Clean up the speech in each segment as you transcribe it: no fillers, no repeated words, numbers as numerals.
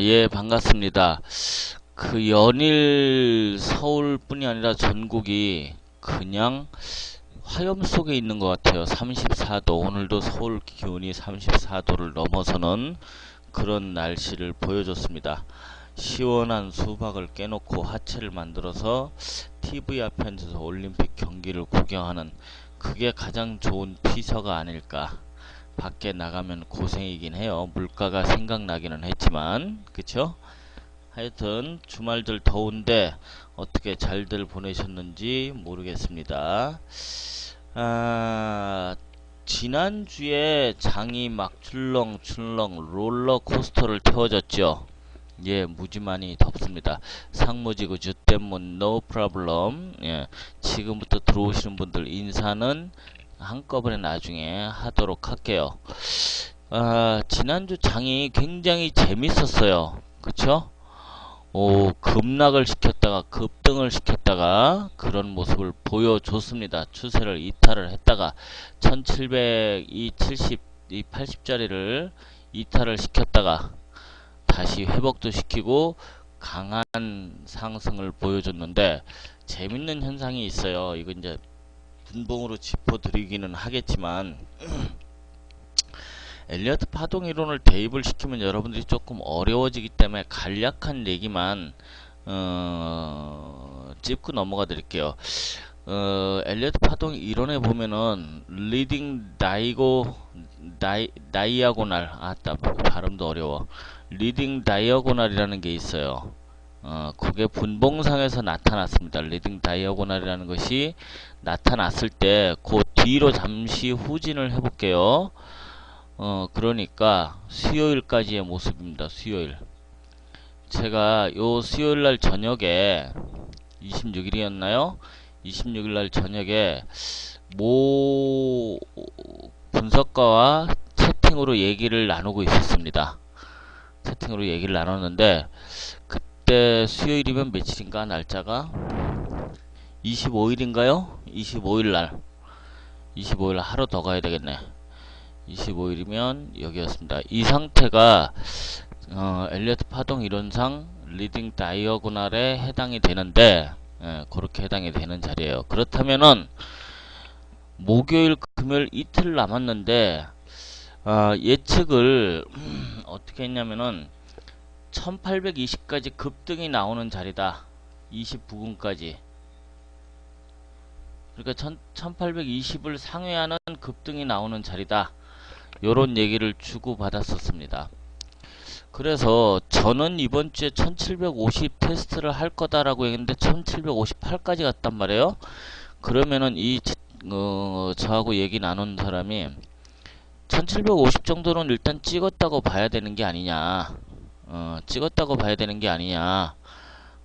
예, 반갑습니다. 그 연일 서울뿐이 아니라 전국이 그냥 화염 속에 있는 것 같아요. 34도. 오늘도 서울 기온이 34도를 넘어서는 그런 날씨를 보여줬습니다. 시원한 수박을 깨놓고 하체를 만들어서 TV 앞에 앉아서 올림픽 경기를 구경하는 그게 가장 좋은 피서가 아닐까. 밖에 나가면 고생이긴 해요. 물가가 생각나기는 했지만, 그쵸? 하여튼 주말들 더운데 어떻게 잘들 보내셨는지 모르겠습니다. 아, 지난주에 장이 막 출렁출렁 롤러코스터를 태워졌죠. 예, 무지 많이 덥습니다. 상무지구 주tem문 no problem. 예, 지금부터 들어오시는 분들 인사는 한꺼번에 나중에 하도록 할게요. 지난주 장이 굉장히 재밌었어요. 그쵸? 급락을 시켰다가 급등을 시켰다가 그런 모습을 보여줬습니다. 추세를 이탈을 했다가 1700, 이 70, 이 80짜리를 이탈을 시켰다가 다시 회복도 시키고 강한 상승을 보여줬는데 재밌는 현상이 있어요. 이거 이제 분봉으로 짚어드리기는 하겠지만 엘리어트 파동 이론을 대입을 시키면 여러분들이 조금 어려워지기 때문에 간략한 얘기만 짚고 넘어가 드릴게요. 엘리어트 파동 이론에 보면은 리딩 다이아고날 발음도 어려워. 리딩 다이아고날이라는 게 있어요. 그게 분봉상에서 나타났습니다. 리딩 다이아고날이라는 것이 나타났을 때 그 뒤로 잠시 후진을 해볼게요. 그러니까 수요일까지의 모습입니다. 수요일. 제가 요 수요일날 저녁에 26일이었나요? 26일날 저녁에 모 분석가와 채팅으로 얘기를 나누고 있었습니다. 채팅으로 얘기를 나눴는데 그때 수요일이면 며칠인가 날짜가 25일인가요? 25일날 25일 하루 더 가야 되겠네. 25일이면 여기였습니다. 이 상태가 엘리어트 파동 이론상 리딩 다이어고날에 해당이 되는데 그렇게 해당이 되는 자리예요. 그렇다면은 목요일 금요일 이틀 남았는데 예측을 어떻게 했냐면은 1820까지 급등이 나오는 자리다. 29분까지. 그러니까 1820을 상회하는 급등이 나오는 자리다. 요런 얘기를 주고 받았었습니다. 그래서 저는 이번 주에 1750 테스트를 할 거다라고 했는데 1758까지 갔단 말이에요. 그러면은 저하고 얘기 나눈 사람이 1750 정도는 일단 찍었다고 봐야 되는 게 아니냐. 찍었다고 봐야 되는 게 아니냐.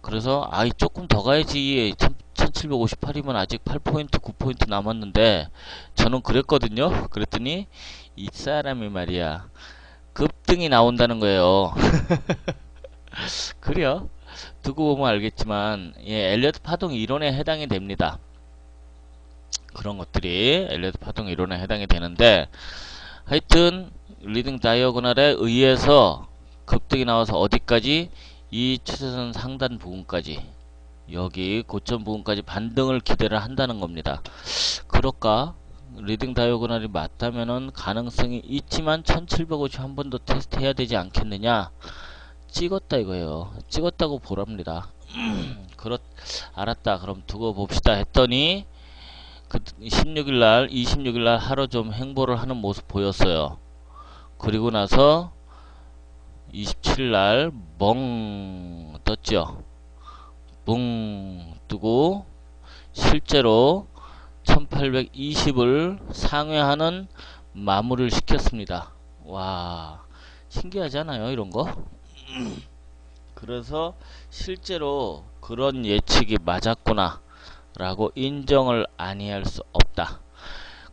그래서 조금 더 가야지. 1758이면 아직 8포인트 9포인트 남았는데 저는 그랬거든요. 그랬더니 이 사람이 말이야 급등이 나온다는 거예요. 그래요. 두고 보면 알겠지만 엘리어트 파동 이론에 해당이 됩니다. 그런 것들이 엘리어트 파동 이론에 해당이 되는데 하여튼 리딩 다이어고널에 의해서 급등이 나와서 어디까지 이 추세선 상단 부분까지 여기 고점 부분까지 반등을 기대를 한다는 겁니다. 그럴까? 리딩 다이어고널이 맞다면은 가능성이 있지만 1750 한 번 더 테스트 해야 되지 않겠느냐? 찍었다 이거예요. 찍었다고 보랍니다. 알았다. 그럼 두고 봅시다 했더니 그 26일날 하루 좀 행보를 하는 모습 보였어요. 그리고 나서 27일날 멍 떴죠. 뭉 뜨고 실제로 1820을 상회하는 마무리를 시켰습니다. 와, 신기하지 않아요 이런거? 그래서 실제로 그런 예측이 맞았구나 라고 인정을 아니할 수 없다.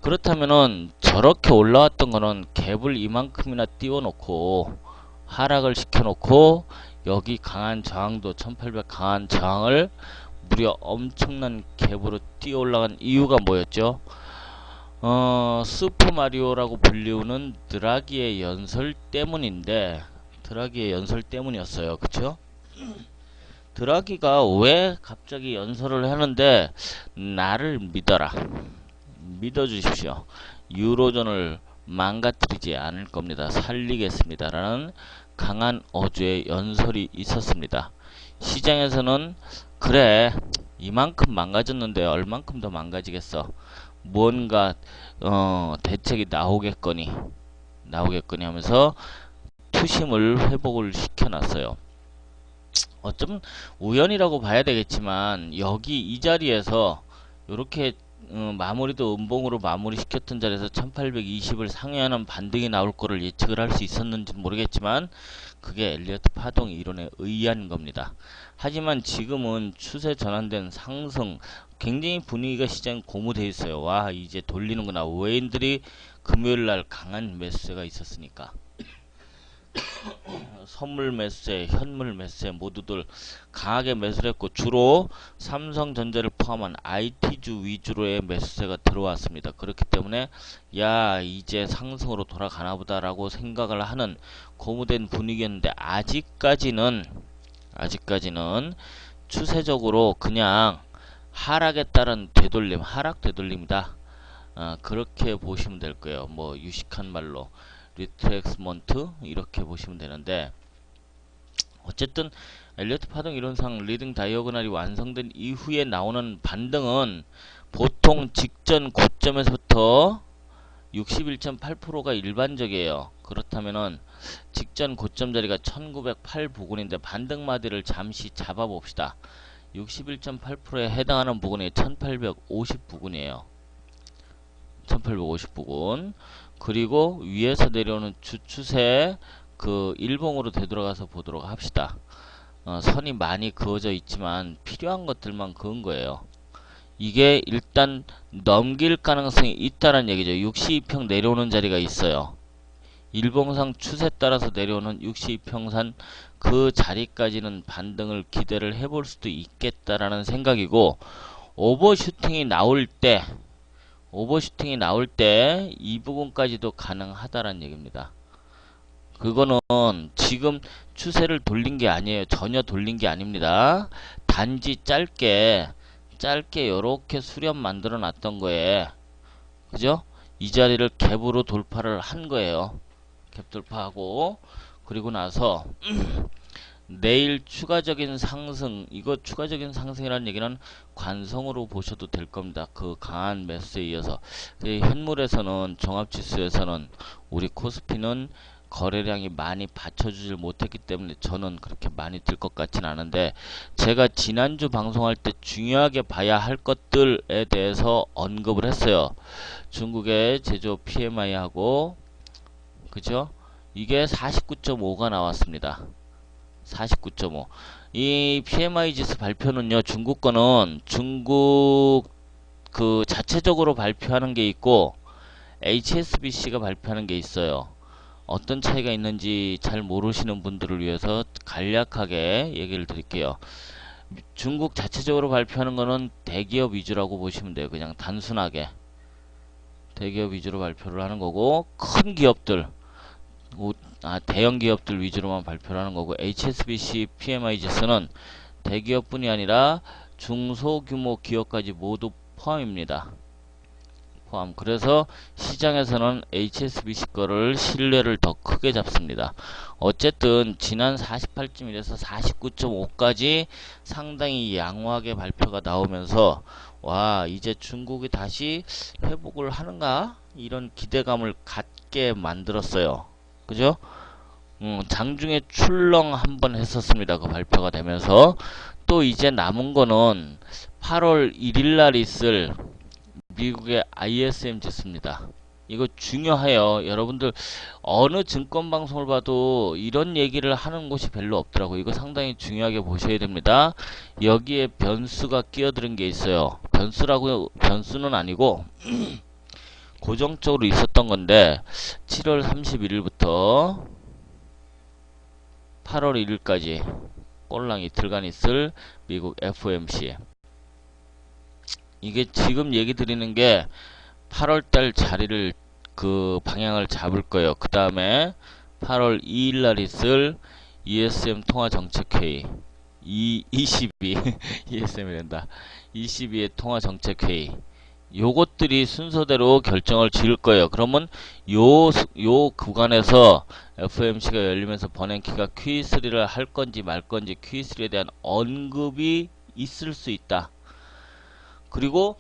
그렇다면은 저렇게 올라왔던 거는 갭을 이만큼이나 띄워놓고 하락을 시켜놓고 여기 강한 저항도 1800 강한 저항을 무려 엄청난 갭으로 뛰어 올라간 이유가 뭐였죠? 슈퍼마리오라고 불리우는 드라기의 연설 때문인데 드라기의 연설 때문이었어요. 그쵸? 드라기가 왜 갑자기 연설을 하는데 나를 믿어라. 믿어주십시오. 유로존을 망가뜨리지 않을 겁니다. 살리겠습니다. 라는 강한 어조의 연설이 있었습니다. 시장에서는 그래 이만큼 망가졌는데 얼만큼 더 망가지겠어. 뭔가 대책이 나오겠거니 하면서 투심을 회복을 시켜놨어요. 어쩌면 우연이라고 봐야 되겠지만 여기 이 자리에서 이렇게 마무리도 음봉으로 마무리 시켰던 자리에서 1820을 상회하는 반등이 나올 거를 예측을 할 수 있었는지 모르겠지만 그게 엘리어트 파동 이론에 의한 겁니다. 하지만 지금은 추세 전환된 상승 굉장히 분위기가 시장 고무되어 있어요. 와 이제 돌리는구나. 외인들이 금요일날 강한 매수세가 있었으니까 선물 매수세, 현물 매수세 모두들 강하게 매수를 했고 주로 삼성전자를 포함한 IT주 위주로의 매수세가 들어왔습니다. 그렇기 때문에 야 이제 상승으로 돌아가나 보다라고 생각을 하는 고무된 분위기였는데 아직까지는 추세적으로 그냥 하락에 따른 되돌림, 하락 되돌림이다. 그렇게 보시면 될 거예요. 뭐 유식한 말로 리트렉스먼트 이렇게 보시면 되는데 어쨌든 엘리어트 파동 이론상 리딩 다이어고널이 완성된 이후에 나오는 반등은 보통 직전 고점에서부터 61.8%가 일반적이에요. 그렇다면은 직전 고점 자리가 1908 부근인데 반등 마디를 잠시 잡아봅시다. 61.8%에 해당하는 부근이 1850 부근이에요. 1850 부근. 그리고 위에서 내려오는 주추세 그 일봉으로 되돌아가서 보도록 합시다. 선이 많이 그어져 있지만 필요한 것들만 그은 거예요. 이게 일단 넘길 가능성이 있다는 얘기죠. 62평 내려오는 자리가 있어요. 일봉상 추세 따라서 내려오는 62평산 그 자리까지는 반등을 기대를 해볼 수도 있겠다라는 생각이고 오버슈팅이 나올 때 이 부분까지도 가능하다라는 얘기입니다. 그거는 지금 추세를 돌린 게 아니에요. 전혀 돌린 게 아닙니다. 단지 짧게 요렇게 수렴 만들어 놨던 거에 그죠? 이 자리를 갭으로 돌파를 한 거예요. 갭 돌파하고 그리고 나서 내일 추가적인 상승, 이거 추가적인 상승이라는 얘기는 관성으로 보셔도 될 겁니다. 그 강한 매수에 이어서 현물에서는 종합지수에서는 우리 코스피는 거래량이 많이 받쳐주질 못했기 때문에 저는 그렇게 많이 들 것 같진 않은데 제가 지난주 방송할 때 중요하게 봐야 할 것들에 대해서 언급을 했어요. 중국의 제조업 PMI하고 그죠? 이게 49.5가 나왔습니다. 49.5. 이 PMI 지수 발표는요, 중국 거는 중국 그 자체적으로 발표하는 게 있고 HSBC가 발표하는 게 있어요. 어떤 차이가 있는지 잘 모르시는 분들을 위해서 간략하게 얘기를 드릴게요. 중국 자체적으로 발표하는 거는 대기업 위주라고 보시면 돼요. 그냥 단순하게 대기업 위주로 발표를 하는 거고 큰 기업들 대형 기업들 위주로만 발표를 하는 거고 HSBC PMI 지수는 대기업뿐이 아니라 중소규모 기업까지 모두 포함입니다. 그래서 시장에서는 HSBC 거를 신뢰를 더 크게 잡습니다. 어쨌든 지난 48.1에서 49.5까지 상당히 양호하게 발표가 나오면서 와 이제 중국이 다시 회복을 하는가 이런 기대감을 갖게 만들었어요. 그죠? 장중에 출렁 한번 했었습니다. 그 발표가 되면서 또 이제 남은 거는 8월 1일 날 있을 미국의 ISM 지수입니다. 이거 중요해요. 여러분들 어느 증권 방송을 봐도 이런 얘기를 하는 곳이 별로 없더라고요. 이거 상당히 중요하게 보셔야 됩니다. 여기에 변수가 끼어드는 게 있어요. 변수는 아니고 고정적으로 있었던 건데 7월 31일부터 8월 1일까지 꼴랑 이틀간 있을 미국 FOMC 이게 지금 얘기 드리는 게 8월달 자리를 그 방향을 잡을 거예요. 그 다음에 8월 2일 날 있을 ESM 통화정책회의 22 ESM이란다. 22의 통화정책회의 요것들이 순서대로 결정을 지을 거예요. 그러면 요 구간에서 FOMC가 열리면서 버냉키가 QE3를 할 건지 말 건지 QE3에 대한 언급이 있을 수 있다. 그리고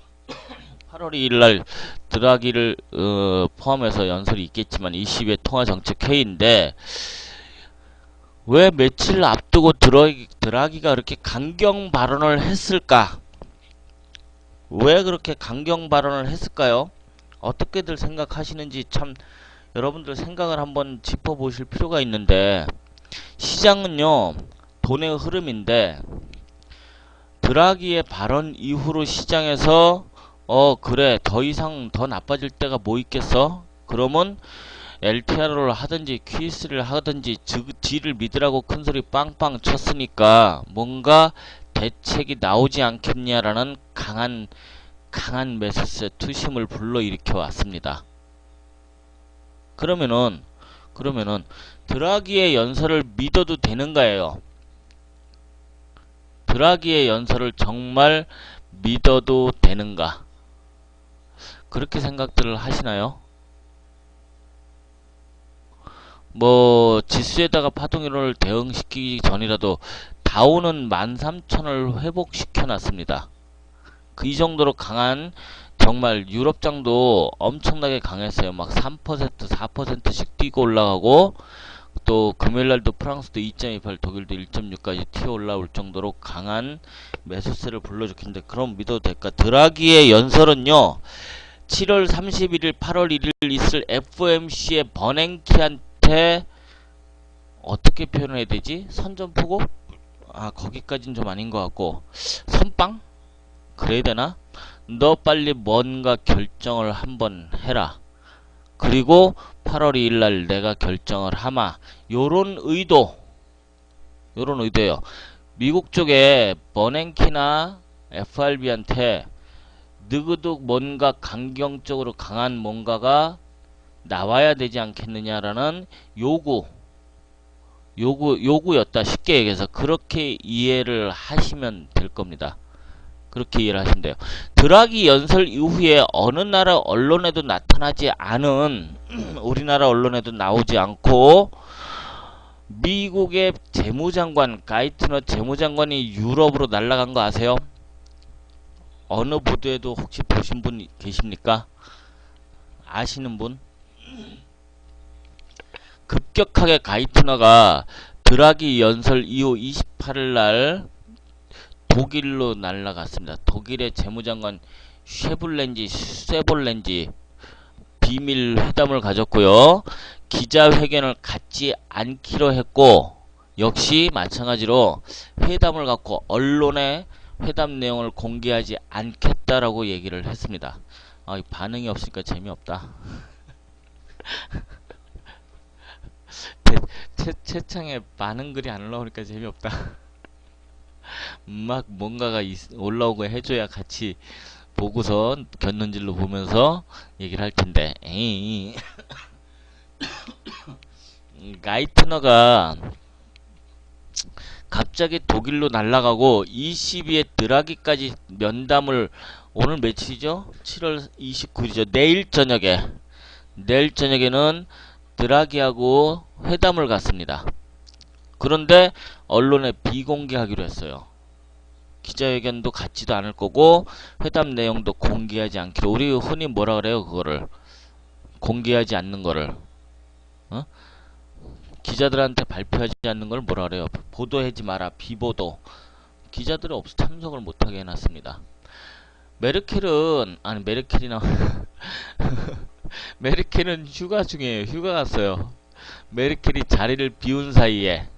8월 2일 날 드라기를 포함해서 연설이 있겠지만 20의 통화정책회의인데 왜 며칠 앞두고 드라기가 그렇게 강경 발언을 했을까? 왜 그렇게 강경 발언을 했을까요? 어떻게들 생각하시는지 참 여러분들 생각을 한번 짚어보실 필요가 있는데 시장은요 돈의 흐름인데 드라기의 발언 이후로 시장에서 그래 더 이상 더 나빠질 때가 뭐 있겠어? 그러면 LTR을 하든지 QE3를 하든지 지를 믿으라고 큰소리 빵빵 쳤으니까 뭔가 대책이 나오지 않겠냐라는 강한 매수세 투심을 불러일으켜 왔습니다. 그러면은 드라기의 연설을 믿어도 되는가예요? 드라기의 연설을 정말 믿어도 되는가? 그렇게 생각들을 하시나요? 뭐 지수에다가 파동이론을 대응시키기 전이라도 다우는 13,000을 회복시켜 놨습니다. 이 정도로 강한 정말 유럽장도 엄청나게 강했어요. 막 3%, 4%씩 뛰고 올라가고 또 금요일날도 프랑스도 2.28, 독일도 1.6까지 튀어 올라올 정도로 강한 매수세를 불러줬겠는데 그럼 믿어도 될까? 드라기의 연설은요. 7월 31일, 8월 1일 있을 FOMC의 버냉키한테 어떻게 표현해야 되지? 선전포고? 거기까지는 좀 아닌 것 같고 선빵? 그래야 되나? 너 빨리 뭔가 결정을 한번 해라. 그리고 8월 2일날 내가 결정을 하마. 요런 의도예요. 미국 쪽에 버냉키나 FRB한테 느그득 뭔가 강경적으로 강한 뭔가가 나와야 되지 않겠느냐라는 요구였다. 쉽게 얘기해서 그렇게 이해를 하시면 될 겁니다. 그렇게 이해를 하시면 돼요. 드라기 연설 이후에 어느 나라 언론에도 나타나지 않은 우리나라 언론에도 나오지 않고 미국의 재무장관 가이트너 재무장관이 유럽으로 날아간 거 아세요? 어느 보도에도 혹시 보신 분 계십니까? 아시는 분? 급격하게 가이트너가 드라기 연설 이후 28일 날 독일로 날아갔습니다. 독일의 재무장관 쉐볼렌지 비밀 회담을 가졌고요. 기자회견을 갖지 않기로 했고 역시 마찬가지로 회담을 갖고 언론에 회담 내용을 공개하지 않겠다라고 얘기를 했습니다. 반응이 없으니까 재미없다. 채창에 반응 글이 안 올라오니까 재미없다. 막 뭔가가 올라오고 해줘야 같이 보고서 곁눈질로 보면서 얘기를 할 텐데. 가이트너가 갑자기 독일로 날아가고 22에 드라기까지 면담을 오늘 며칠이죠? 7월 29일이죠. 내일 저녁에는 드라기하고 회담을 갖습니다. 그런데 언론에 비공개하기로 했어요. 기자회견도 갖지도 않을 거고 회담 내용도 공개하지 않기로. 우리 흔히 뭐라 그래요? 그거를 공개하지 않는 거를 기자들한테 발표하지 않는 걸 뭐라 그래요? 보도하지 마라. 비보도. 기자들이 없어 참석을 못하게 해놨습니다. 메르켈이나 메르켈은 휴가 중이에요. 휴가 갔어요. 메르켈이 자리를 비운 사이에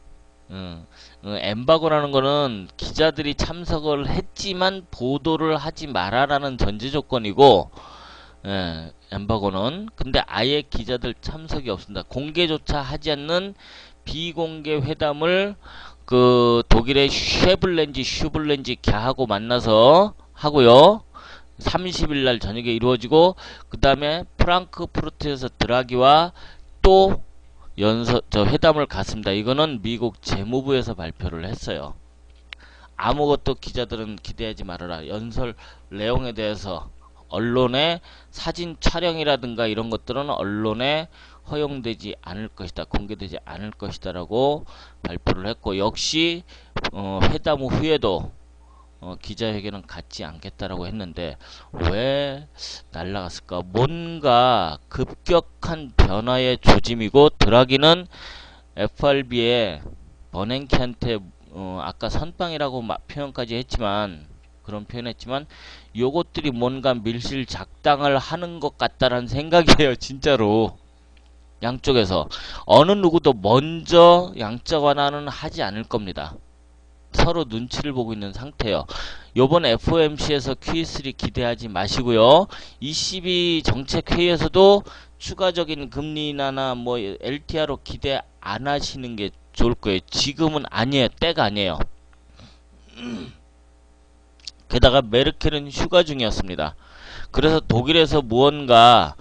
엠바고라는 거는 기자들이 참석을 했지만 보도를 하지 마라라는 전제 조건이고 엠바고는 근데 아예 기자들 참석이 없습니다. 공개조차 하지 않는 비공개 회담을 그 독일의 슈블렌지 갸하고 만나서 하고요. 30일 날 저녁에 이루어지고 그 다음에 프랑크푸르트에서 드라기와 또 회담을 갔습니다. 이거는 미국 재무부에서 발표를 했어요. 아무것도 기자들은 기대하지 말아라. 연설 내용에 대해서 언론의 사진 촬영이라든가 이런 것들은 언론에 허용되지 않을 것이다. 공개되지 않을 것이다 라고 발표를 했고, 역시 회담 후에도 기자회견은 갖지 않겠다라고 했는데 왜 날라갔을까? 뭔가 급격한 변화의 조짐이고, 드라기는 FRB의 버냉키한테 아까 선빵이라고 표현까지 했지만, 그런 표현했지만 요것들이 뭔가 밀실 작당을 하는 것 같다라는 생각이에요. 진짜로 양쪽에서 어느 누구도 먼저 양적 완화는 하지 않을 겁니다. 서로 눈치를 보고 있는 상태예요. 요번 FOMC에서 Q3 기대하지 마시고요. ECB 정책회의에서도 추가적인 금리 인하나 뭐 LTR로 기대 안 하시는 게 좋을 거예요. 지금은 아니에요. 때가 아니에요. 게다가 메르켈은 휴가 중이었습니다. 그래서 독일에서 무언가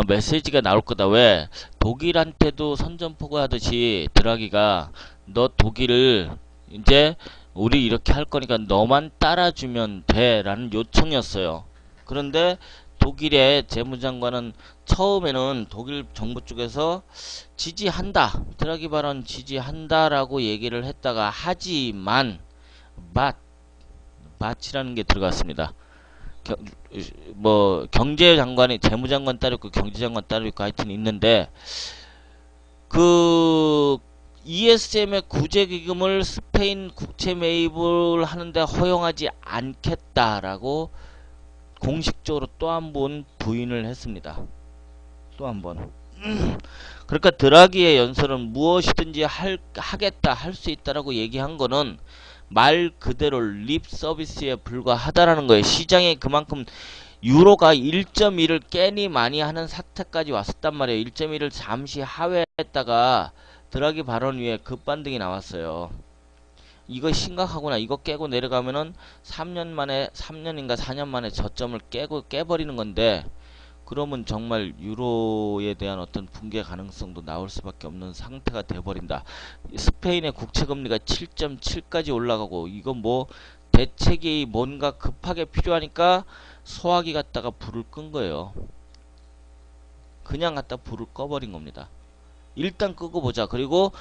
메시지가 나올 거다. 왜? 독일한테도 선전포고 하듯이 드라기가 너 독일을 이제 우리 이렇게 할 거니까 너만 따라주면 돼 라는 요청이었어요. 그런데 독일의 재무장관은 처음에는 독일 정부 쪽에서 지지한다, 드라기 발언 지지한다 라고 얘기를 했다가, 하지만 밭이라는 게 들어갔습니다. 경제장관이 재무장관 따로 있고 경제장관 따로 있고 하여튼 있는데, 그 ESM의 구제기금을 스페인 국채 매입을 하는데 허용하지 않겠다라고 공식적으로 또 한 번 부인을 했습니다. 또 한 번. 그러니까 드라기의 연설은 무엇이든지 하겠다, 할 수 있다라고 얘기한 거는 말 그대로 립 서비스에 불과하다라는 거예요. 시장에 그만큼 유로가 1.1을 깨니 많이 하는 사태까지 왔었단 말이에요. 1.1을 잠시 하회했다가 드라기 발언 위에 급반등이 나왔어요. 이거 심각하구나. 이거 깨고 내려가면은 3년인가 4년 만에 저점을 깨버리는 건데, 그러면 정말 유로에 대한 어떤 붕괴 가능성도 나올 수밖에 없는 상태가 돼버린다. 스페인의 국채금리가 7.7까지 올라가고, 이건 뭐 대책이 뭔가 급하게 필요하니까 소화기 갖다가 불을 끈 거예요. 그냥 갖다 불을 꺼버린 겁니다. 일단 끄고 보자. 그리고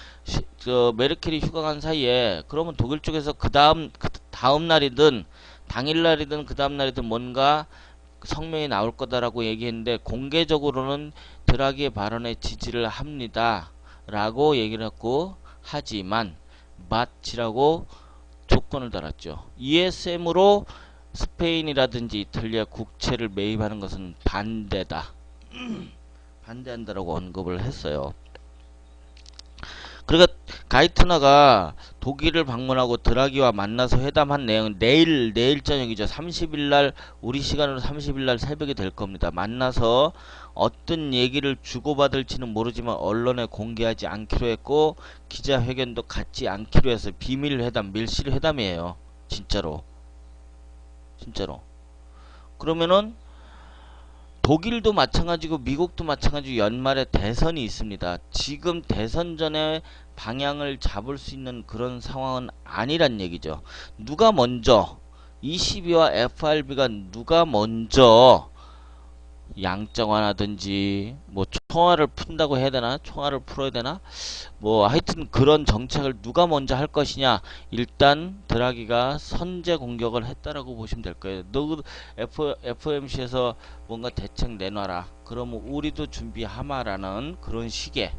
메르켈이 휴가 간 사이에 그러면 독일 쪽에서 그 다음 날이든 당일날이든 그 다음 날이든 뭔가 성명이 나올 거다라고 얘기했는데, 공개적으로는 드라기의 발언에 지지를 합니다 라고 얘기를 했고, 하지만 밭이라고 조건을 달았죠. ESM으로 스페인이라든지 이탈리아 국채를 매입하는 것은 반대다. 반대한다라고 언급을 했어요. 그러니까 가이트너가 독일을 방문하고 드라기와 만나서 회담한 내용은 내일 저녁이죠. 30일날, 우리 시간으로 30일날 새벽이 될 겁니다. 만나서 어떤 얘기를 주고받을지는 모르지만 언론에 공개하지 않기로 했고, 기자회견도 갖지 않기로 해서 비밀 회담, 밀실 회담이에요. 진짜로. 그러면은 독일도 마찬가지고 미국도 마찬가지고 연말에 대선이 있습니다. 지금 대선 전에 방향을 잡을 수 있는 그런 상황은 아니란 얘기죠. 누가 먼저, ECB와 FRB가 누가 먼저 양적 완화든지 뭐 총알을 푼다고 해야 되나, 총알을 풀어야 되나, 뭐 하여튼 그런 정책을 누가 먼저 할 것이냐. 일단 드라기가 선제 공격을 했다라고 보시면 될 거예요. 너 FOMC에서 뭔가 대책 내놔라, 그러면 우리도 준비하마라는 그런 식의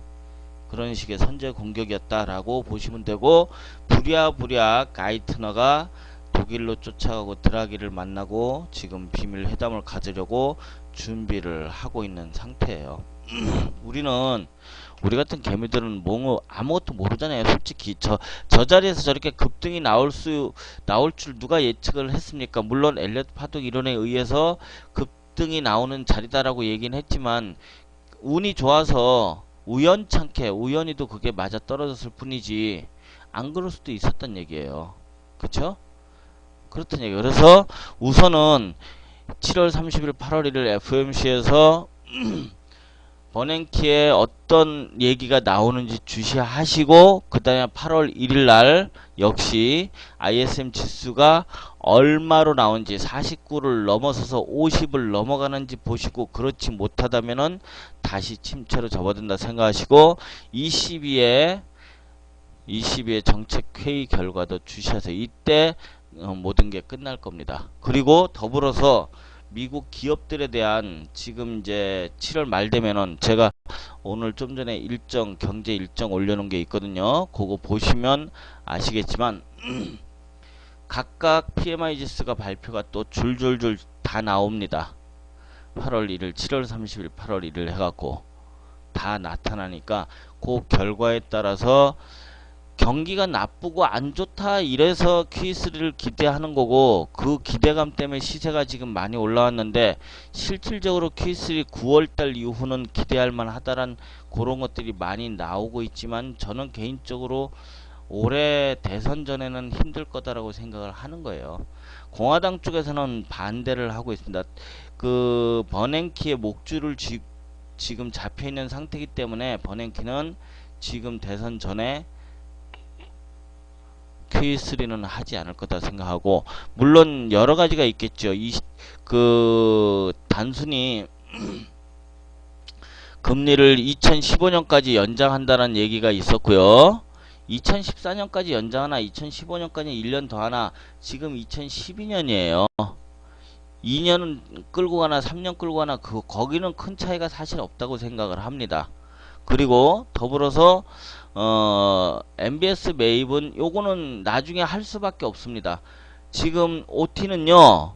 선제 공격이었다라고 보시면 되고, 부랴부랴 가이트너가 독일로 쫓아가고 드라기를 만나고 지금 비밀 회담을 가지려고 준비를 하고 있는 상태예요. 우리 같은 개미들은 아무것도 모르잖아요. 솔직히 저 자리에서 저렇게 급등이 나올 줄 누가 예측을 했습니까? 물론 엘리엇 파동 이론에 의해서 급등이 나오는 자리다라고 얘기는 했지만, 운이 좋아서 우연히도 그게 맞아 떨어졌을 뿐이지 안 그럴 수도 있었단 얘기예요. 그쵸? 그렇단 얘기예요. 그래서 우선은 7월 30일 8월 1일 FOMC에서 버냉키에 어떤 얘기가 나오는지 주시하시고, 그 다음에 8월 1일 날 역시 ISM 지수가 얼마로 나온지 49를 넘어서서 50을 넘어가는지 보시고, 그렇지 못하다면은 다시 침체로 접어든다 생각하시고, 22에 정책 회의 결과도 주시하세요. 이때 모든 게 끝날 겁니다. 그리고 더불어서 미국 기업들에 대한 지금 이제 7월 말 되면은 제가 오늘 좀 전에 경제 일정 올려놓은 게 있거든요. 그거 보시면 아시겠지만 각각 PMI 지수가 발표가 또 줄줄줄 다 나옵니다. 8월 1일, 7월 30일, 8월 1일 해갖고 다 나타나니까 그 결과에 따라서 경기가 나쁘고 안 좋다 이래서 Q3를 기대하는 거고, 그 기대감 때문에 시세가 지금 많이 올라왔는데 실질적으로 Q3 9월달 이후는 기대할 만하다란 그런 것들이 많이 나오고 있지만, 저는 개인적으로 올해 대선 전에는 힘들 거다라고 생각을 하는 거예요. 공화당 쪽에서는 반대를 하고 있습니다. 그 버냉키의 목줄을 지금 잡혀 있는 상태이기 때문에 버냉키는 지금 대선 전에 Q3는 하지 않을 거다 생각하고, 물론 여러 가지가 있겠죠. 단순히 금리를 2015년까지 연장한다는 얘기가 있었고요. 2014년까지 연장하나 2015년까지 1년 더 하나, 지금 2012년이에요. 2년은 끌고 가나 3년 끌고 가나 거기는 큰 차이가 사실 없다고 생각을 합니다. 그리고 더불어서 MBS 매입은 요거는 나중에 할 수밖에 없습니다. 지금 OT는요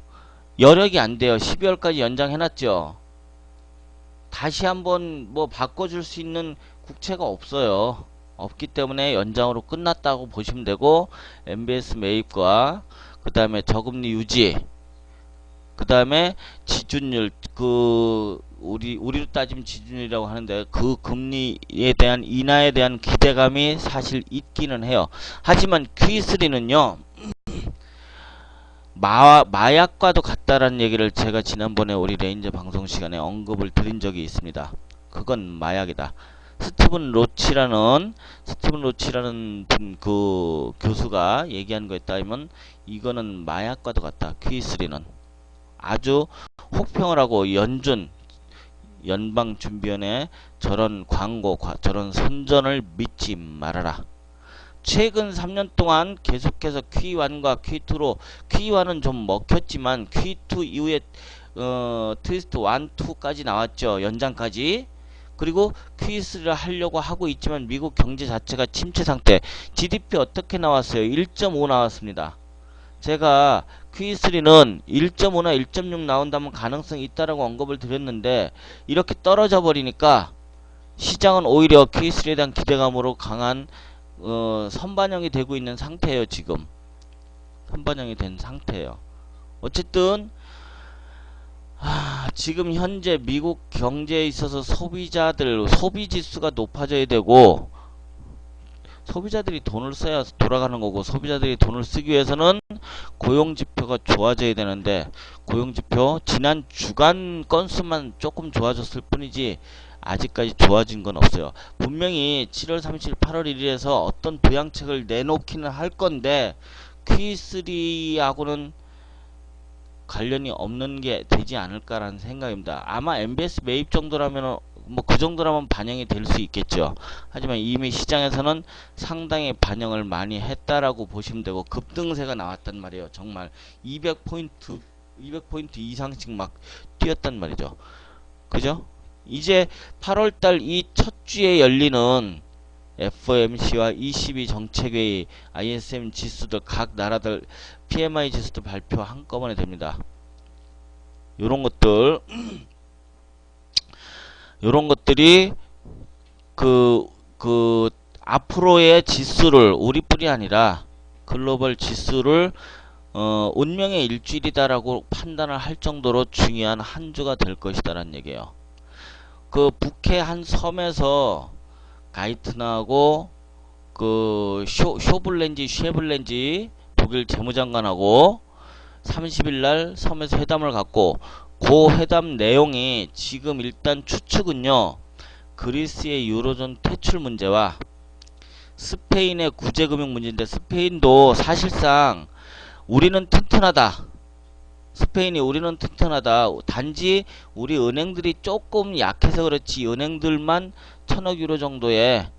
여력이 안 돼요. 12월까지 연장해놨죠. 다시 한번 뭐 바꿔줄 수 있는 국채가 없어요. 없기 때문에 연장으로 끝났다고 보시면 되고, MBS 매입과 그 다음에 저금리 유지, 그 다음에 지준율, 우리로 따지면 지준율이라고 하는데, 그 금리에 대한 인하에 대한 기대감이 사실 있기는 해요. 하지만 Q3는요 마약과도 같다라는 얘기를 제가 지난번에 우리 레인저 방송 시간에 언급을 드린 적이 있습니다. 그건 마약이다. 스티븐 로치라는 그 교수가 얘기한 거에 따르면 이거는 마약과도 같다. Q3는 아주 혹평을 하고, 연방준비원회 저런 광고, 저런 선전을 믿지 말아라. 최근 3년 동안 계속해서 Q1과 Q2로, Q1은 좀 먹혔지만 Q2 이후에 트위스트 1, 2까지 나왔죠. 연장까지. 그리고 Q3를 하려고 하고 있지만 미국 경제 자체가 침체 상태. GDP 어떻게 나왔어요? 1.5 나왔습니다. 제가 Q3는 1.5나 1.6 나온다면 가능성이 있다라고 언급을 드렸는데, 이렇게 떨어져 버리니까 시장은 오히려 Q3에 대한 기대감으로 강한 선반영이 되고 있는 상태예요. 지금 선반영이 된 상태예요. 어쨌든 지금 현재 미국 경제에 있어서 소비지수가 높아져야 되고, 소비자들이 돈을 써야 돌아가는 거고, 소비자들이 돈을 쓰기 위해서는 고용지표가 좋아져야 되는데, 고용지표 지난 주간 건수만 조금 좋아졌을 뿐이지 아직까지 좋아진 건 없어요. 분명히 7월 30일 8월 1일에서 어떤 부양책을 내놓기는 할 건데 Q3하고는 관련이 없는 게 되지 않을까라는 생각입니다. 아마 MBS 매입 정도라면 뭐 그 정도라면 반영이 될 수 있겠죠. 하지만 이미 시장에서는 상당히 반영을 많이 했다라고 보시면 되고, 급등세가 나왔단 말이에요. 정말 200포인트 이상씩 막 뛰었단 말이죠. 그죠? 이제 8월달 이 첫 주에 열리는 FOMC와 ECB 정책회의, ISM 지수들, 각 나라들 PMI 지수도 발표 한꺼번에 됩니다. 요런 것들이 앞으로의 지수를, 우리뿐이 아니라 글로벌 지수를 운명의 일주일이다라고 판단을 할 정도로 중요한 한 주가 될 것이다라는 얘기예요. 그 북해 한 섬에서 가이트나하고 쉐블렌지 독일 재무장관하고 30일날 섬에서 회담을 갖고, 그 회담 내용이 지금 일단 추측은요, 그리스의 유로존 퇴출 문제와 스페인의 구제금융 문제인데, 스페인도 사실상 우리는 튼튼하다. 스페인이 우리는 튼튼하다. 단지 우리 은행들이 조금 약해서 그렇지, 은행들만 1000억 유로 정도의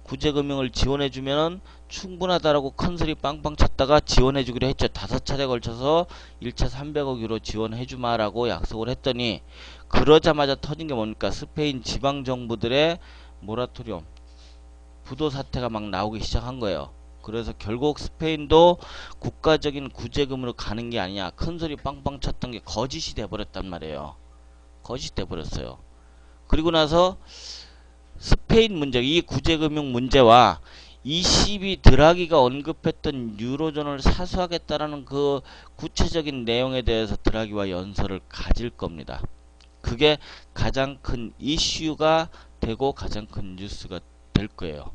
구제금융을 지원해주면 충분하다라고 큰소리 빵빵 쳤다가 지원해주기로 했죠. 5차례 걸쳐서 1차 300억 유로 지원해주마라고 약속을 했더니, 그러자마자 터진 게 뭡니까? 스페인 지방정부들의 모라토리엄, 부도 사태가 막 나오기 시작한 거예요. 그래서 결국 스페인도 국가적인 구제금으로 가는 게 아니냐, 큰소리 빵빵 쳤던 게 거짓이 돼버렸단 말이에요. 거짓이 돼버렸어요. 그리고 나서 스페인 문제, 이 구제금융 문제와 ECB 드라기가 언급했던 유로존을 사수하겠다라는 그 구체적인 내용에 대해서 드라기와 연설을 가질 겁니다. 그게 가장 큰 이슈가 되고 가장 큰 뉴스가 될 거예요.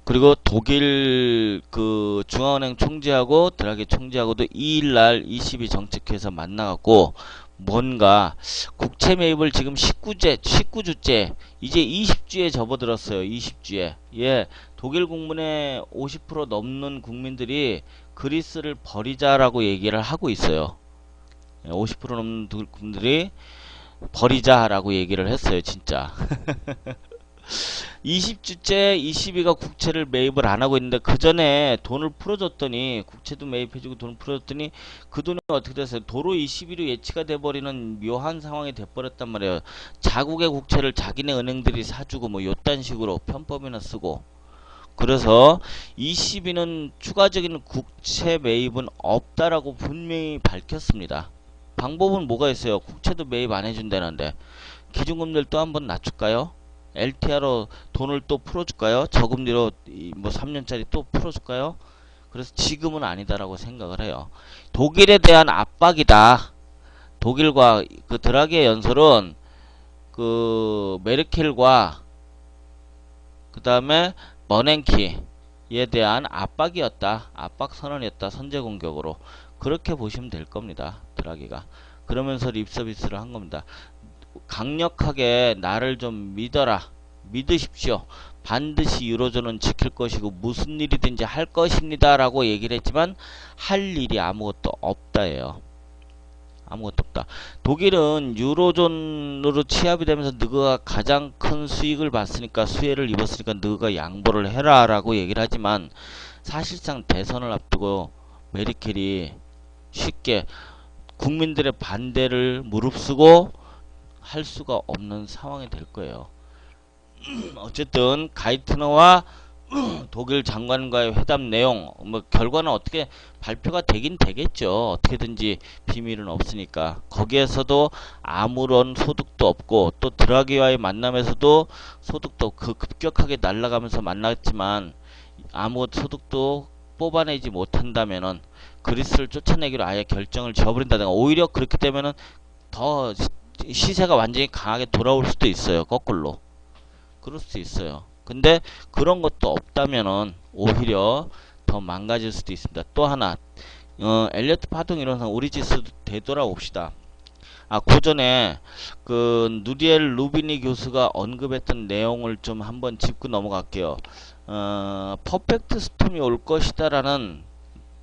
그리고 독일 그 중앙은행 총재하고 드라기 총재하고도 2일날 ECB 정책회에서 만나갖고 뭔가 국채 매입을 지금 19주째 이제 20주에 접어들었어요. 20주에. 예, 독일 국민의 50% 넘는 국민들이 그리스를 버리자라고 얘기를 하고 있어요. 50% 넘는 국민들이 버리자라고 얘기를 했어요. 진짜. 20주째 ECB가 국채를 매입을 안 하고 있는데, 그 전에 돈을 풀어줬더니, 국채도 매입해주고 돈을 풀어줬더니 그 돈이 어떻게 됐어요? 도로 ECB로 예치가 돼버리는 묘한 상황이 돼버렸단 말이에요. 자국의 국채를 자기네 은행들이 사주고 뭐 요딴 식으로 편법이나 쓰고. 그래서 ECB는 추가적인 국채 매입은 없다라고 분명히 밝혔습니다. 방법은 뭐가 있어요? 국채도 매입 안 해준다는데 기준금리를 또 한번 낮출까요? LTR로 돈을 또 풀어줄까요? 저금리로 뭐 3년짜리 또 풀어줄까요? 그래서 지금은 아니다라고 생각을 해요. 독일에 대한 압박이다. 독일과 그 드라기의 연설은 그 메르켈과 그 다음에 버냉키에 대한 압박이었다. 압박 선언이었다. 선제 공격으로. 그렇게 보시면 될 겁니다. 드라기가. 그러면서 립서비스를 한 겁니다. 강력하게 나를 좀 믿어라. 믿으십시오. 반드시 유로존은 지킬 것이고 무슨 일이든지 할 것입니다. 라고 얘기를 했지만 할 일이 아무것도 없다예요. 아무것도 없다. 독일은 유로존으로 취합이 되면서 너가 가장 큰 수익을 봤으니까, 수혜를 입었으니까 너가 양보를 해라 라고 얘기를 하지만, 사실상 대선을 앞두고 메르켈이 쉽게 국민들의 반대를 무릅쓰고 할 수가 없는 상황이 될 거예요. 어쨌든 가이트너와 독일 장관과의 회담 내용, 뭐 결과는 어떻게 발표가 되긴 되겠죠. 어떻게든지 비밀은 없으니까. 거기에서도 아무런 소득도 없고, 또 드라기와의 만남에서도 소득도 없고, 급격하게 날아가면서 만났지만 아무 소득도 뽑아내지 못한다면은 그리스를 쫓아내기로 아예 결정을 지어버린다든가, 오히려 그렇게 되면은 더 시세가 완전히 강하게 돌아올 수도 있어요. 거꾸로. 그럴 수도 있어요. 근데 그런 것도 없다면은 오히려 더 망가질 수도 있습니다. 또 하나, 엘리어트 파동 이론상 우리 지수도 되돌아봅시다. 그 전에 그 누리엘 루비니 교수가 언급했던 내용을 좀 한번 짚고 넘어갈게요. 퍼펙트 스톰이 올 것이다라는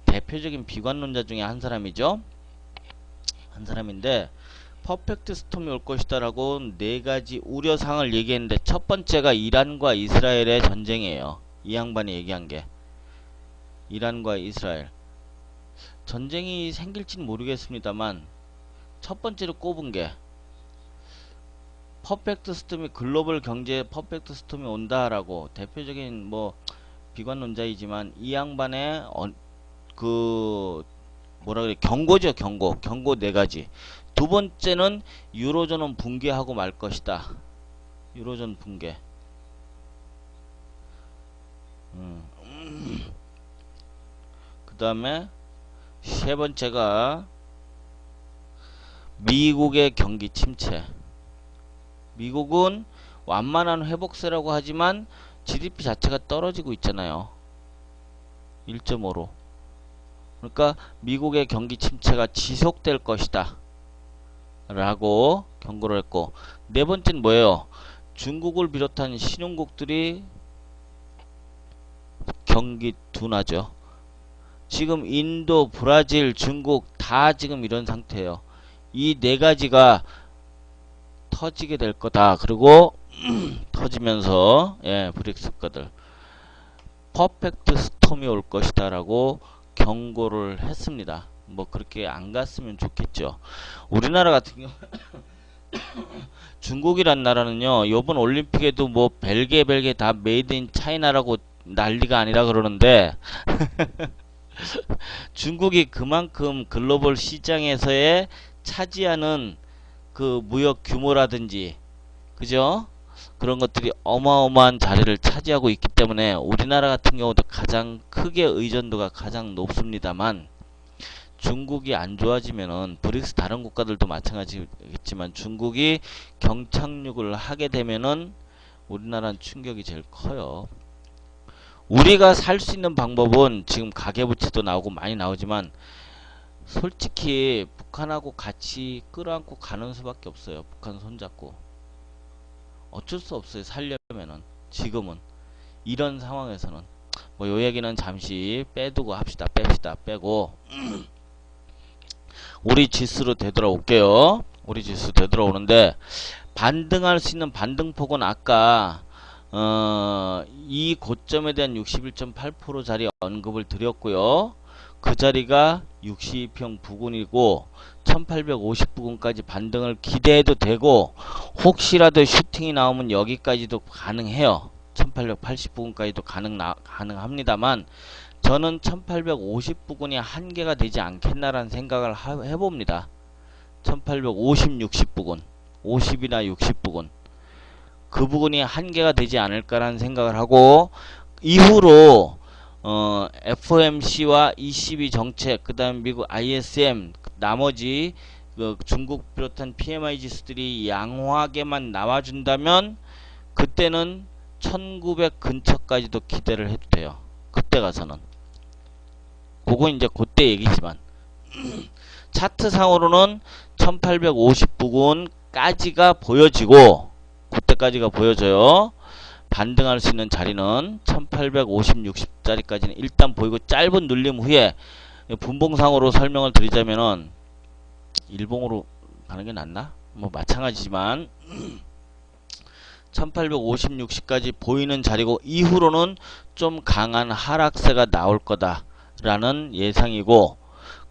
대표적인 비관론자 중에 한 사람이죠. 한 사람인데, 퍼펙트 스톰이 올 것이다라고 4가지 우려사항을 얘기했는데, 첫 번째가 이란과 이스라엘의 전쟁이에요. 이 양반이 얘기한 게. 이란과 이스라엘. 전쟁이 생길지는 모르겠습니다만, 첫 번째로 꼽은 게 퍼펙트 스톰이, 글로벌 경제에 퍼펙트 스톰이 온다라고, 대표적인 뭐 비관론자이지만 이 양반의 그 뭐라 그래, 경고죠. 경고 4가지. 두 번째는 유로존은 붕괴하고 말 것이다. 유로존 붕괴. 그 다음에 세 번째가 미국의 경기 침체. 미국은 완만한 회복세라고 하지만 GDP 자체가 떨어지고 있잖아요. 1.5로. 그러니까 미국의 경기 침체가 지속될 것이다. 라고 경고를 했고, 네 번째는 뭐예요? 중국을 비롯한 신흥국들이 경기 둔화죠. 지금 인도, 브라질, 중국 다 지금 이런 상태예요. 이 네 가지가 터지게 될 거다. 그리고 터지면서 브릭스 국가들 퍼펙트 스톰이 올 것이다 라고 경고를 했습니다. 뭐 그렇게 안 갔으면 좋겠죠. 우리나라 같은 경우 중국이란 나라는요, 요번 올림픽에도 뭐 벨게 다 메이드 인 차이나라고 난리가 아니라 그러는데 중국이 그만큼 글로벌 시장에서의 차지하는 그 무역 규모라든지, 그죠? 그런 것들이 어마어마한 자리를 차지하고 있기 때문에 우리나라 같은 경우도 가장 크게 의존도가 가장 높습니다만, 중국이 안 좋아지면은 브릭스 다른 국가들도 마찬가지겠지만 중국이 경착륙을 하게 되면은 우리나라는 충격이 제일 커요. 우리가 살 수 있는 방법은 지금 가계부채도 나오고 많이 나오지만 솔직히 북한하고 같이 끌어안고 가는 수밖에 없어요. 북한 손잡고 어쩔 수 없어요. 살려면은 지금은 이런 상황에서는 뭐 요 얘기는 잠시 빼두고 합시다. 빼고 우리 지수로 되돌아올게요. 우리 지수 되돌아오는데 반등할 수 있는 반등폭은 아까 이 고점에 대한 61.8% 자리 언급을 드렸고요. 그 자리가 62평 부근이고 1850 부근까지 반등을 기대해도 되고, 혹시라도 슈팅이 나오면 여기까지도 가능해요. 1880 부근까지도 가능합니다만 저는 1850 부근이 한계가 되지 않겠나라는 생각을 해봅니다. 1850, 60 부근, 50이나 60 부근, 그 부분이 한계가 되지 않을까라는 생각을 하고, 이후로 FOMC와 ECB 정책, 그 다음 미국 ISM, 나머지 그 중국 비롯한 PMI 지수들이 양호하게만 나와준다면 그때는 1900 근처까지도 기대를 해도 돼요. 그때 가서는. 그건 이제 그때 얘기지만 차트상으로는 1850 부근까지가 보여지고, 그때까지가 보여져요. 반등할 수 있는 자리는 1850, 60짜리까지는 일단 보이고, 짧은 눌림 후에 분봉상으로 설명을 드리자면은 일봉으로 가는 게 낫나? 뭐 마찬가지지만 1850, 60까지 보이는 자리고, 이후로는 좀 강한 하락세가 나올 거다라는 예상이고,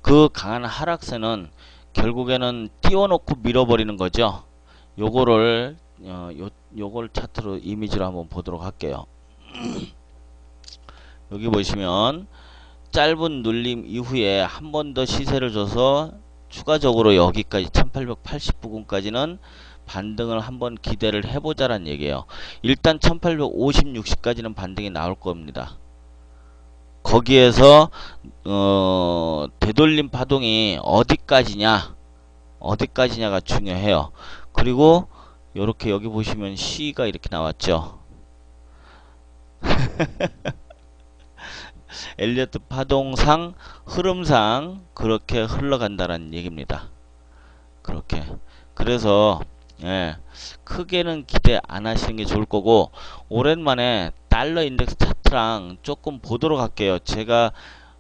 그 강한 하락세는 결국에는 띄워놓고 밀어버리는 거죠. 요거를 요걸 차트로 이미지로 한번 보도록 할게요. 여기 보시면 짧은 눌림 이후에 한 번 더 시세를 줘서 추가적으로 여기까지 1880 부근까지는 반등을 한번 기대를 해보자란 얘기예요. 일단 1850, 60까지는 반등이 나올 겁니다. 거기에서 되돌림 파동이 어디까지냐가 중요해요. 그리고 요렇게 여기 보시면 C가 이렇게 나왔죠. 엘리어트 파동상 흐름상 그렇게 흘러간다는 얘기입니다. 그렇게. 그래서 크게는 기대 안 하시는 게 좋을 거고, 오랜만에 달러 인덱스 차트랑 조금 보도록 할게요. 제가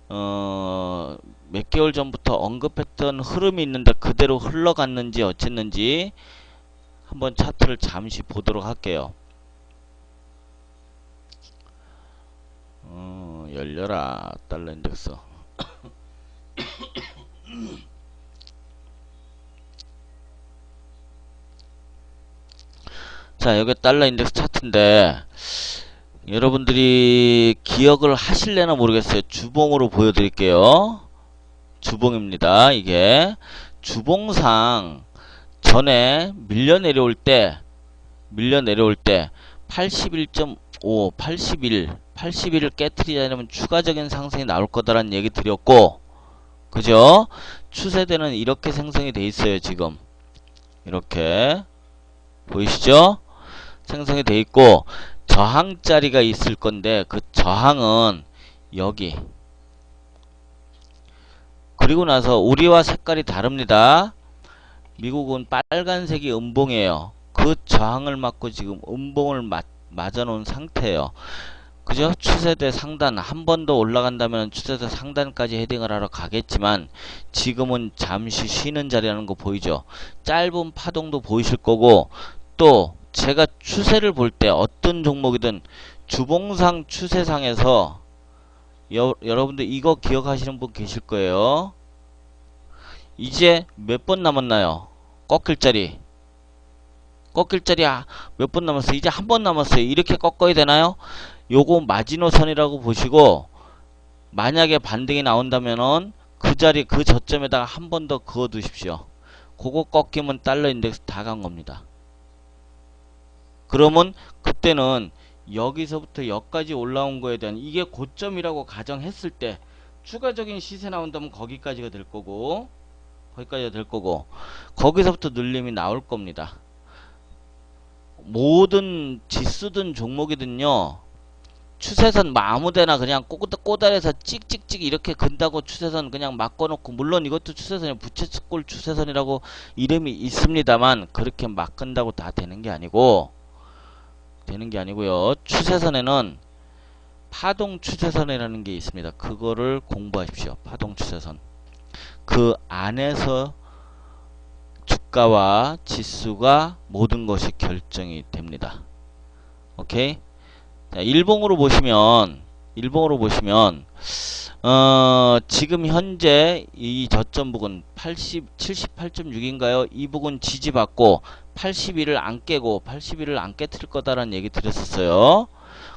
몇 개월 전부터 언급했던 흐름이 있는데 그대로 흘러갔는지 어쨌는지 한번 차트를 잠시 보도록 할게요. 열려라 달러 인덱스. 자, 여기 달러 인덱스 차트인데 여러분들이 기억을 하실래나 모르겠어요. 주봉으로 보여드릴게요. 주봉입니다. 이게 주봉상 전에 밀려 내려올 때 81.5, 81을 깨트리자면 추가적인 상승이 나올 거다라는 얘기 드렸고, 그죠? 추세대는 이렇게 생성이 돼 있어요. 지금 이렇게 보이시죠? 생성이 돼 있고, 저항자리가 있을 건데 그 저항은 여기. 그리고 나서 우리와 색깔이 다릅니다. 미국은 빨간색이 음봉이에요. 그 저항을 맞고 지금 음봉을 맞아 놓은 상태예요. 그죠? 추세대 상단 한 번 더 올라간다면 추세대 상단까지 헤딩을 하러 가겠지만 지금은 잠시 쉬는 자리라는 거 보이죠? 짧은 파동도 보이실 거고, 또 제가 추세를 볼 때 어떤 종목이든 주봉상 추세상에서 여러분들 이거 기억하시는 분 계실 거예요. 이제 몇 번 남았나요? 꺾일 자리. 꺾일 자리 몇 번 남았어요? 이제 한 번 남았어요. 이렇게 꺾어야 되나요? 요거 마지노선이라고 보시고, 만약에 반등이 나온다면은 그 자리 그 저점에다가 한 번 더 그어 두십시오. 그거 꺾이면 달러 인덱스 다 간 겁니다. 그러면 그때는 여기서부터 여기까지 올라온 거에 대한 이게 고점이라고 가정했을 때 추가적인 시세 나온다면 거기까지가 될 거고, 거기서부터 늘림이 나올 겁니다. 모든 지수든 종목이든요, 추세선 아무데나 그냥 꼬달에서 찍찍찍 이렇게 근다고 추세선 그냥 막아놓고, 물론 이것도 추세선이 부채꼴 추세선이라고 이름이 있습니다만 그렇게 막 근다고 다 되는 게 아니고요. 추세선에는 파동 추세선이라는 게 있습니다. 그거를 공부하십시오. 파동 추세선. 그 안에서 주가와 지수가 모든 것이 결정이 됩니다. 오케이? 자, 일봉으로 보시면 지금 현재 이 저점 부근 78.6인가요? 이 부근 지지받고 81을 안 깨고 81을 안 깨트릴 거다라는 얘기 드렸었어요.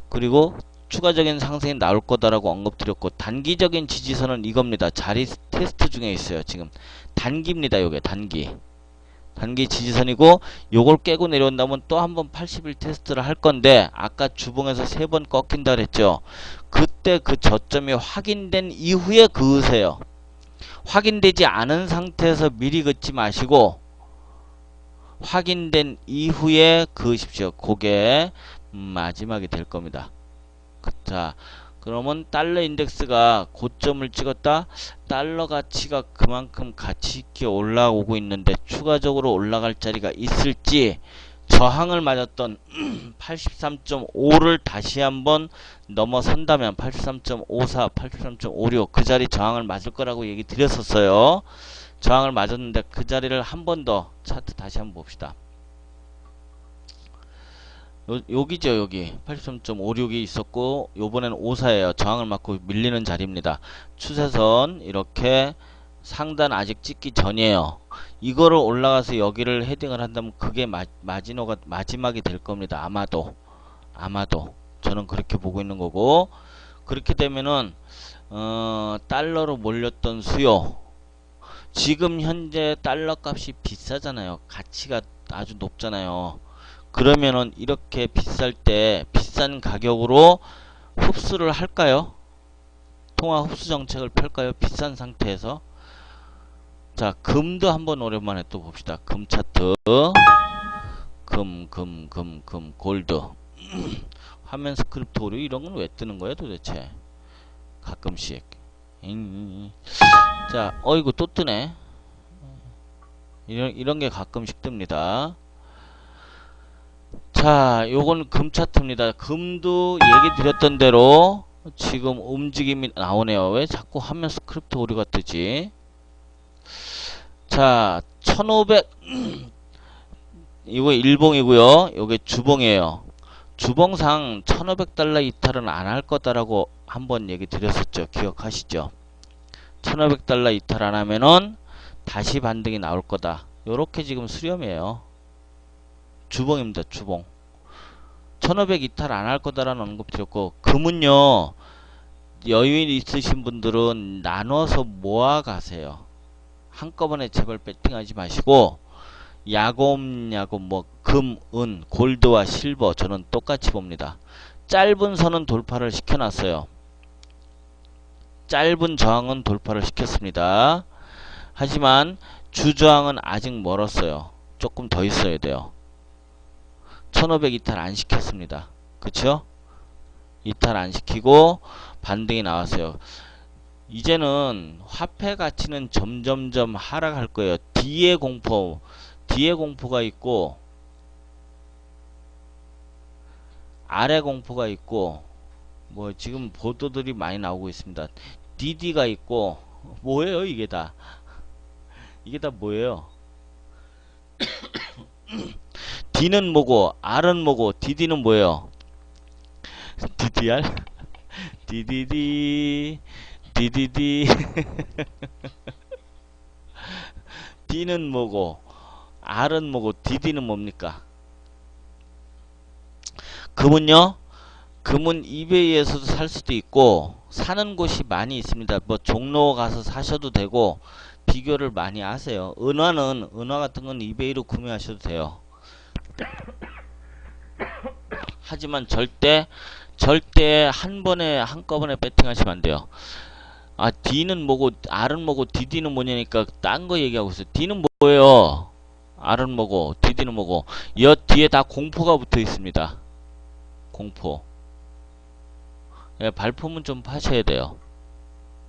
그리고 추가적인 상승이 나올 거다라고 언급드렸고, 단기적인 지지선은 이겁니다. 자리 테스트 중에 있어요. 지금 단기입니다. 요게 단기 지지선이고, 요걸 깨고 내려온다면 또 한번 81 테스트를 할 건데, 아까 주봉에서 3번 꺾인다 그랬죠. 그때 그 저점이 확인된 이후에 그으세요. 확인되지 않은 상태에서 미리 긋지 마시고 확인된 이후에 그으십시오. 그게 마지막이 될 겁니다. 자, 그러면 달러 인덱스가 고점을 찍었다. 달러 가치가 그만큼 가치 있게 올라오고 있는데 추가적으로 올라갈 자리가 있을지, 저항을 맞았던 83.5를 다시 한번 넘어선다면 83.54, 83.56 그 자리 저항을 맞을 거라고 얘기 드렸었어요. 저항을 맞았는데 그 자리를 한 번 더 차트 다시 한번 봅시다. 여기죠. 여기 83.56이 있었고, 요번에는 54예요. 저항을 맞고 밀리는 자리입니다. 추세선 이렇게 상단 아직 찍기 전이에요. 이거를 올라가서 여기를 헤딩을 한다면 그게 마지막이 될 겁니다. 아마도 저는 그렇게 보고 있는 거고, 그렇게 되면은 달러로 몰렸던 수요, 지금 현재 달러 값이 비싸잖아요. 가치가 아주 높잖아요. 그러면은 이렇게 비쌀 때 비싼 가격으로 흡수를 할까요? 통화 흡수 정책을 펼까요? 비싼 상태에서. 자, 금도 한번 오랜만에 또 봅시다. 금 차트. 금, 골드. 화면 스크립트 오류 이런 건 왜 뜨는 거야 도대체? 가끔씩. 자, 어이구 또 뜨네. 이런 게 가끔씩 뜹니다. 자, 요건 금 차트입니다. 금도 얘기 드렸던 대로 지금 움직임이 나오네요. 왜 자꾸 화면 스크립트 오류가 뜨지? 자, 1500 이거 일봉이고요. 요게 주봉이에요. 주봉상 1500달러 이탈은 안 할 거다라고 한번 얘기 드렸었죠. 기억하시죠? 1500달러 이탈 안 하면은 다시 반등이 나올 거다. 요렇게 지금 수렴이에요. 주봉입니다. 주봉. 1500 이탈 안 할 거다라는 언급 드렸고, 금은요, 여유 있으신 분들은 나눠서 모아 가세요. 한꺼번에 제발 배팅하지 마시고, 야금 뭐 금, 은, 골드와 실버 저는 똑같이 봅니다. 짧은 선은 돌파를 시켜놨어요. 짧은 저항은 돌파를 시켰습니다. 하지만 주저항은 아직 멀었어요. 조금 더 있어야 돼요. 1500 이탈 안 시켰습니다. 그쵸? 이탈 안 시키고 반등이 나왔어요. 이제는 화폐 가치는 점점점 하락할 거예요. 뒤에 공포가 있고 아래 공포가 있고 뭐 지금 보도들이 많이 나오고 있습니다. DD가 있고 뭐예요 이게 다 뭐예요? D는 뭐고 R은 뭐고 DD는 뭐예요? DDR? DDD DDD D는 뭐고 R은 뭐고 DD는 뭡니까? 금은 이베이에서도 살 수도 있고 사는 곳이 많이 있습니다. 뭐 종로 가서 사셔도 되고 비교를 많이 하세요. 은화 같은 건 이베이로 구매하셔도 돼요. 하지만 절대 한꺼번에 배팅하시면 안 돼요. 아, D는 뭐고 R은 뭐고 DD는 뭐냐니까 딴 거 얘기하고 있어요. D는 뭐예요? R은 뭐고 DD는 뭐고 여 뒤에 다 공포가 붙어 있습니다. 공포. 예, 발품은 좀 파셔야 돼요.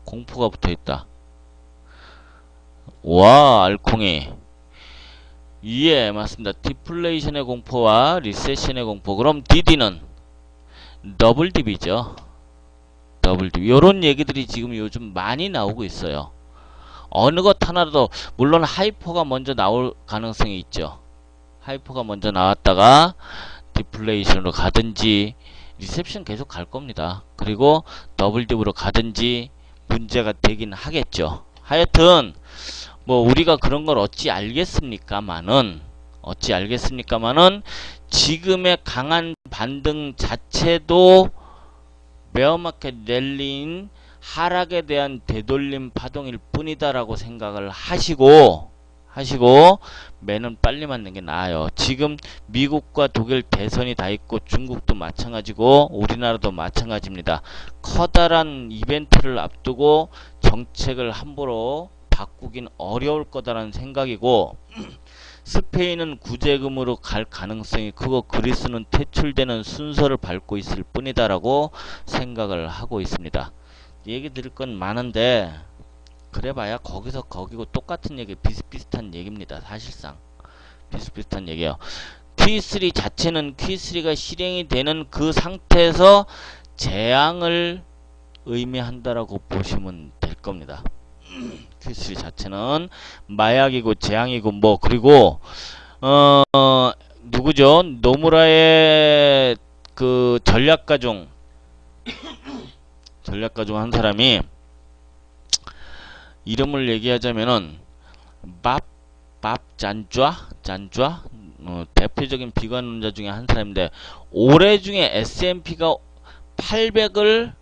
공포가 붙어 있다. 와, 알콩이. 예, 맞습니다. 디플레이션의 공포와 리세션의 공포. 그럼 DD는 더블 DB죠. 더블 DB. 요런 얘기들이 지금 요즘 많이 나오고 있어요. 어느 것 하나라도 물론 하이퍼가 먼저 나올 가능성이 있죠. 하이퍼가 먼저 나왔다가 디플레이션으로 가든지 리셉션 계속 갈 겁니다. 그리고 더블 DB로 가든지 문제가 되긴 하겠죠. 하여튼 뭐 우리가 그런 걸 어찌 알겠습니까마는 지금의 강한 반등 자체도 베어마켓 랠리인 하락에 대한 되돌림 파동일 뿐이다라고 생각을 하시고 매는 빨리 맞는 게 나아요. 지금 미국과 독일 대선이 다 있고 중국도 마찬가지고 우리나라도 마찬가지입니다. 커다란 이벤트를 앞두고 정책을 함부로 바꾸긴 어려울 거다라는 생각이고 스페인은 구제금으로 갈 가능성이 크고 그리스는 퇴출되는 순서를 밟고 있을 뿐이다라고 생각을 하고 있습니다. 얘기 드릴 건 많은데 그래봐야 거기서 거기고 똑같은 얘기 비슷비슷한 얘기입니다. 사실상 비슷비슷한 얘기예요. Q3 자체는 Q3가 실행이 되는 그 상태에서 재앙을 의미한다라고 보시면 될 겁니다. Q3 자체는 마약이고 재앙이고 뭐 그리고 누구죠? 노무라의 그 전략가 중 한 사람이 이름을 얘기하자면은 밥 잔좌 대표적인 비관론자 중에 한 사람인데 올해 중에 S&P가 800을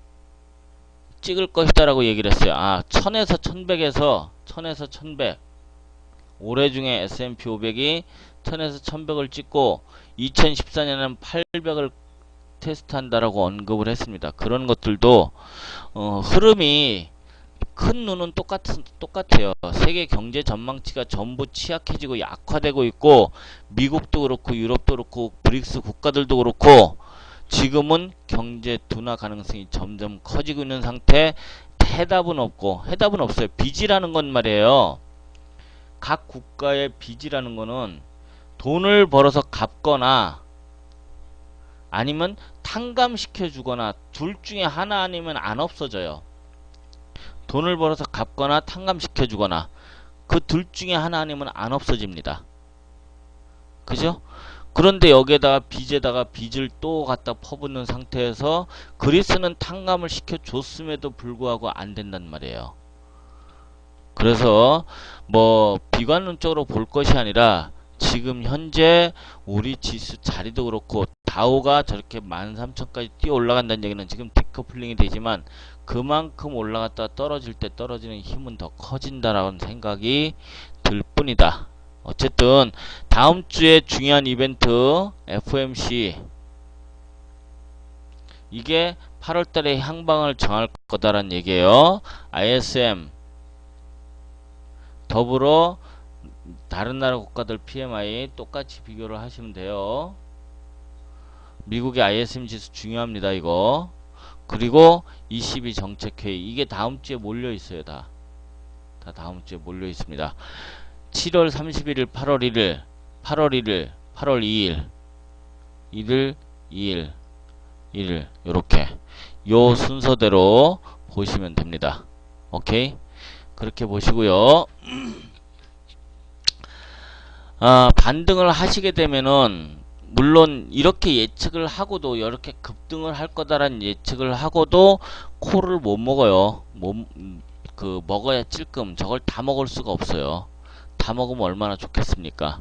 찍을 것이다라고 얘기를 했어요. 아, 1000에서 1100 올해 중에 S&P 500이 1000에서 1100을 찍고 2014년에는 800을 테스트한다라고 언급을 했습니다. 그런 것들도 흐름이 큰 눈은 똑같아요. 세계 경제 전망치가 전부 취약해지고 약화되고 있고 미국도 그렇고 유럽도 그렇고 브릭스 국가들도 그렇고 지금은 경제 둔화 가능성이 점점 커지고 있는 상태. 해답은 없어요. 빚이라는 건 말이에요. 각 국가의 빚이라는 거는 돈을 벌어서 갚거나 아니면 탕감시켜 주거나 둘 중에 하나 아니면 안 없어져요. 돈을 벌어서 갚거나 탕감시켜 주거나 그 둘 중에 하나 아니면 안 없어집니다. 그죠? 그런데 여기에다가 빚에다가 빚을 또 갖다 퍼붓는 상태에서 그리스는 탕감을 시켜줬음에도 불구하고 안 된단 말이에요. 그래서 뭐 비관론적으로 볼 것이 아니라 지금 현재 우리 지수 자리도 그렇고 다우가 저렇게 13,000까지 뛰어 올라간다는 얘기는 지금 디커플링이 되지만 그만큼 올라갔다 떨어질 때 떨어지는 힘은 더 커진다라는 생각이 들 뿐이다. 어쨌든 다음 주에 중요한 이벤트 FOMC 이게 8월달에 향방을 정할 거다라는 얘기예요. ISM 더불어 다른 나라 국가들 PMI 똑같이 비교를 하시면 돼요. 미국의 ISM 지수 중요합니다. 이거 그리고 22 정책회의. 이게 다음 주에 몰려 있어요. 다 다음 주에 몰려 있습니다. 7월 31일, 8월 1일, 8월 1일, 8월 2일, 1일, 2일, 1일, 요렇게 요 순서대로 보시면 됩니다. 오케이? 그렇게 보시고요. 반등을 하시게 되면은 물론 이렇게 예측을 하고도 이렇게 급등을 할 거다라는 예측을 하고도 콜을 못 먹어요. 먹어야 찔끔. 저걸 다 먹을 수가 없어요. 다 먹으면 얼마나 좋겠습니까?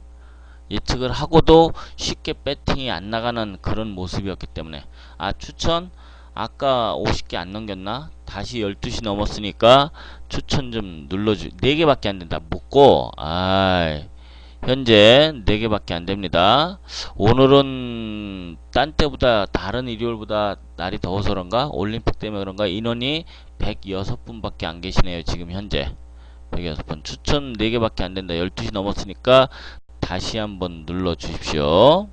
예측을 하고도 쉽게 배팅이 안 나가는 그런 모습이었기 때문에 추천 아까 50개 안 넘겼나? 다시 12시 넘었으니까 추천 좀 눌러주. 4개밖에 안 된다. 묻고 현재 4개밖에 안 됩니다. 오늘은 딴 때보다 다른 일요일보다 날이 더워서 그런가? 올림픽 때문에 그런가? 인원이 106분밖에 안 계시네요. 지금 현재 106분. 추천 4개밖에 안 된다. 12시 넘었으니까 다시 한번 눌러 주십시오.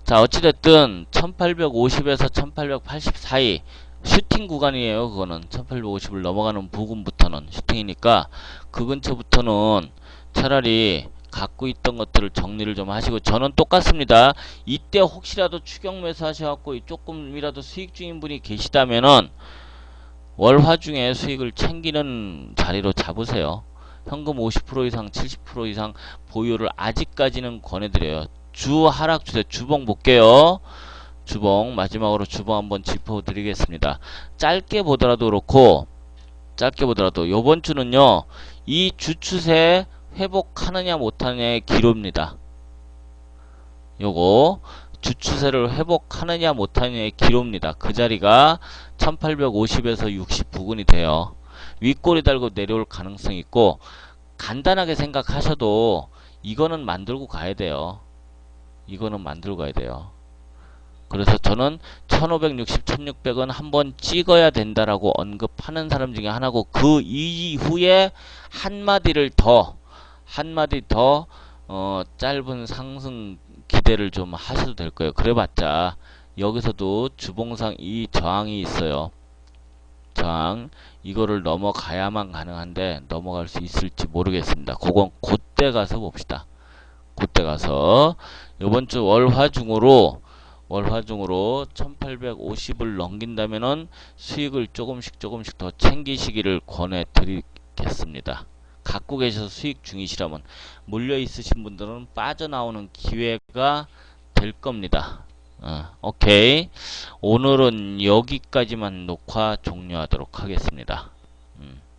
자, 어찌됐든 1850에서 1880 사이 슈팅 구간이에요. 그거는 1850을 넘어가는 부근부터는 슈팅이니까 그 근처부터는 차라리 갖고 있던 것들을 정리를 좀 하시고, 저는 똑같습니다. 이때 혹시라도 추격 매수 하셔갖고 조금이라도 수익 중인 분이 계시다면은 월화 중에 수익을 챙기는 자리로 잡으세요. 현금 50% 이상, 70% 이상 보유를 아직까지는 권해드려요. 주 하락 주세. 주봉 볼게요. 주봉 마지막으로 주봉 한번 짚어드리겠습니다. 짧게 보더라도 그렇고, 짧게 보더라도 요번 주는요, 이 주추세 회복하느냐 못하느냐의 기로입니다. 요거 주추세를 회복하느냐 못하느냐의 기로입니다. 그 자리가 1850에서 60 부근이 돼요. 윗꼬리 달고 내려올 가능성이 있고, 간단하게 생각하셔도 이거는 만들고 가야 돼요. 이거는 만들고 가야 돼요. 그래서 저는 1560, 1600은 한번 찍어야 된다라고 언급하는 사람 중에 하나고, 그 이후에 한마디 더 짧은 상승 기대를 좀 하셔도 될 거예요. 그래봤자 여기서도 주봉상 이 저항이 있어요. 저항, 이거를 넘어가야만 가능한데 넘어갈 수 있을지 모르겠습니다. 그건 그때 가서 봅시다. 그때 가서 이번 주 월화중으로 1850을 넘긴다면은 수익을 조금씩 더 챙기시기를 권해 드리겠습니다. 갖고 계셔서 수익 중이시라면, 물려 있으신 분들은 빠져나오는 기회가 될 겁니다. 오케이. 오늘은 여기까지만 녹화 종료하도록 하겠습니다.